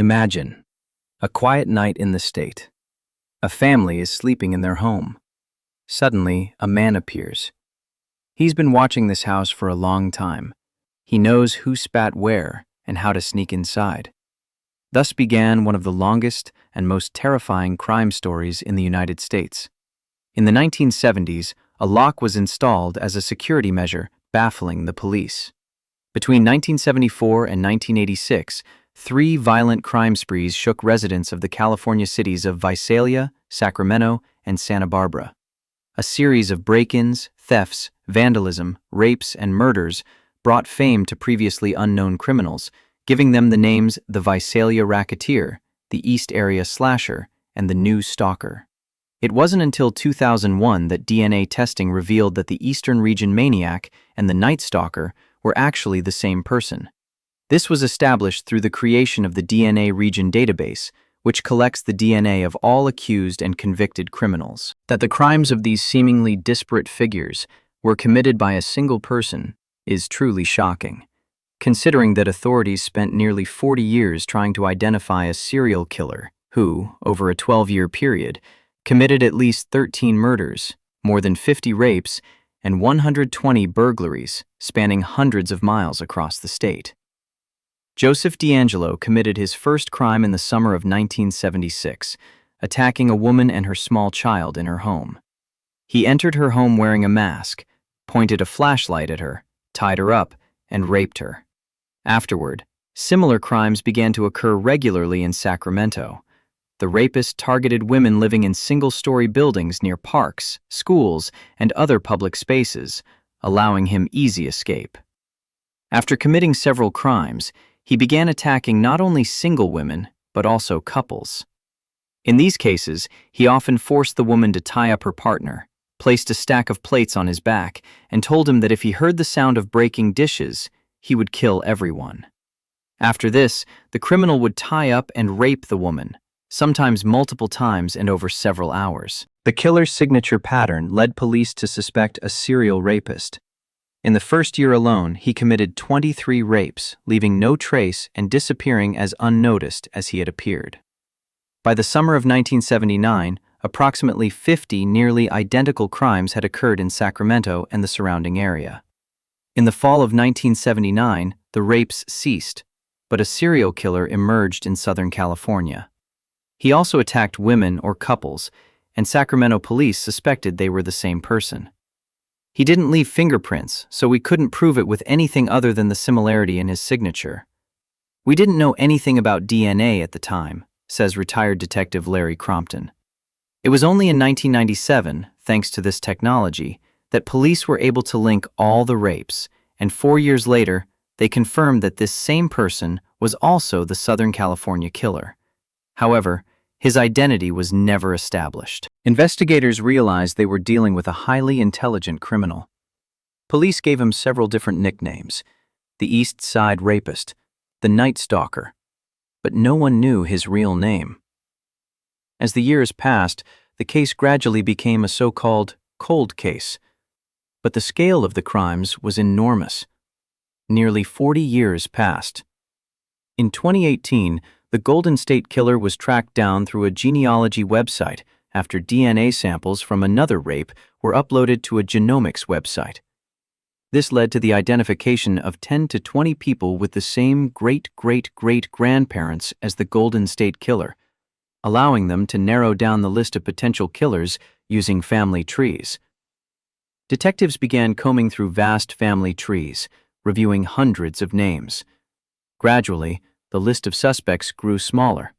Imagine a quiet night in the state. A family is sleeping in their home. Suddenly, a man appears. He's been watching this house for a long time. He knows who spat where and how to sneak inside. Thus began one of the longest and most terrifying crime stories in the United States. In the 1970s, a lock was installed as a security measure, baffling the police. Between 1974 and 1986, 3 violent crime sprees shook residents of the California cities of Visalia, Sacramento, and Santa Barbara. A series of break-ins, thefts, vandalism, rapes, and murders brought fame to previously unknown criminals, giving them the names the Visalia Racketeer, the East Area Slasher, and the New Stalker. It wasn't until 2001 that DNA testing revealed that the Eastern Region Maniac and the Night Stalker were actually the same person. This was established through the creation of the DNA Region Database, which collects the DNA of all accused and convicted criminals. That the crimes of these seemingly disparate figures were committed by a single person is truly shocking, considering that authorities spent nearly 40 years trying to identify a serial killer who, over a 12-year period, committed at least 13 murders, more than 50 rapes, and 120 burglaries, spanning hundreds of miles across the state. Joseph DeAngelo committed his first crime in the summer of 1976, attacking a woman and her small child in her home. He entered her home wearing a mask, pointed a flashlight at her, tied her up, and raped her. Afterward, similar crimes began to occur regularly in Sacramento. The rapist targeted women living in single-story buildings near parks, schools, and other public spaces, allowing him easy escape. After committing several crimes, he began attacking not only single women, but also couples. In these cases, he often forced the woman to tie up her partner, placed a stack of plates on his back, and told him that if he heard the sound of breaking dishes, he would kill everyone. After this, the criminal would tie up and rape the woman, sometimes multiple times and over several hours. The killer's signature pattern led police to suspect a serial rapist. In the first year alone, he committed 23 rapes, leaving no trace and disappearing as unnoticed as he had appeared. By the summer of 1979, approximately 50 nearly identical crimes had occurred in Sacramento and the surrounding area. In the fall of 1979, the rapes ceased, but a serial killer emerged in Southern California. He also attacked women or couples, and Sacramento police suspected they were the same person. He didn't leave fingerprints, so we couldn't prove it with anything other than the similarity in his signature. We didn't know anything about DNA at the time, says retired detective Larry Crompton. It was only in 1997, thanks to this technology, that police were able to link all the rapes, and 4 years later, they confirmed that this same person was also the Southern California killer. However, his identity was never established. Investigators realized they were dealing with a highly intelligent criminal. Police gave him several different nicknames: the East Side Rapist, the Night Stalker, but no one knew his real name. As the years passed, the case gradually became a so-called cold case, but the scale of the crimes was enormous. Nearly 40 years passed. In 2018, the Golden State Killer was tracked down through a genealogy website after DNA samples from another rape were uploaded to a genomics website. This led to the identification of 10 to 20 people with the same great-great-great-grandparents as the Golden State Killer, allowing them to narrow down the list of potential killers using family trees. Detectives began combing through vast family trees, reviewing hundreds of names. Gradually, the list of suspects grew smaller.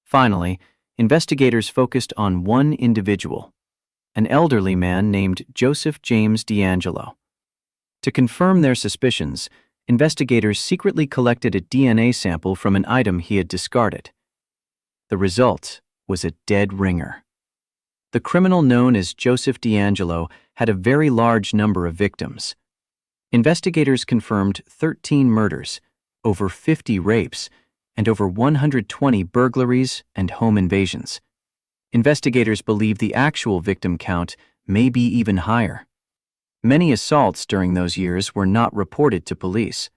Finally, investigators focused on one individual, an elderly man named Joseph James DeAngelo. To confirm their suspicions, investigators secretly collected a DNA sample from an item he had discarded. The result was a dead ringer. The criminal known as Joseph DeAngelo had a very large number of victims. Investigators confirmed 13 murders, over 50 rapes, and over 120 burglaries and home invasions. Investigators believe the actual victim count may be even higher. Many assaults during those years were not reported to police.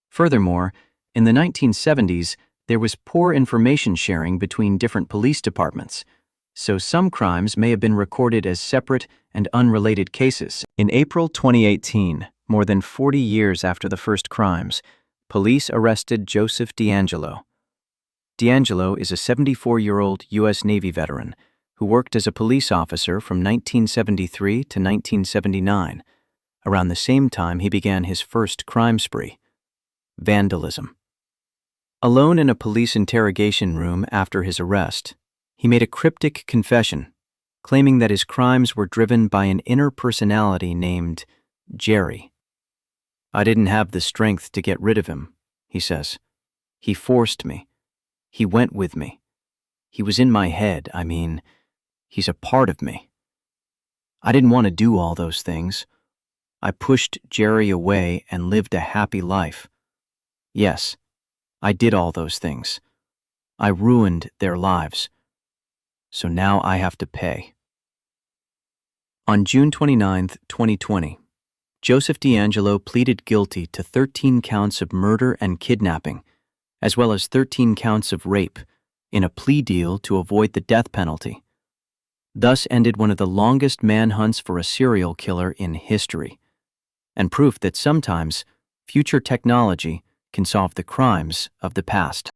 Furthermore, in the 1970s, There was poor information sharing between different police departments, so some crimes may have been recorded as separate and unrelated cases. In April 2018, more than 40 years after the first crimes, police arrested Joseph DeAngelo. DeAngelo is a 74-year-old U.S. Navy veteran who worked as a police officer from 1973 to 1979. Around the same time, he began his first crime spree: vandalism. Alone in a police interrogation room after his arrest, he made a cryptic confession, claiming that his crimes were driven by an inner personality named Jerry. "I didn't have the strength to get rid of him," he says. "He forced me. He went with me. He was in my head. I mean, he's a part of me. I didn't want to do all those things. I pushed Jerry away and lived a happy life. Yes, I did all those things. I ruined their lives. So now I have to pay." On June 29, 2020, Joseph DeAngelo pleaded guilty to 13 counts of murder and kidnapping, as well as 13 counts of rape, in a plea deal to avoid the death penalty. Thus ended one of the longest manhunts for a serial killer in history, and proof that sometimes future technology can solve the crimes of the past.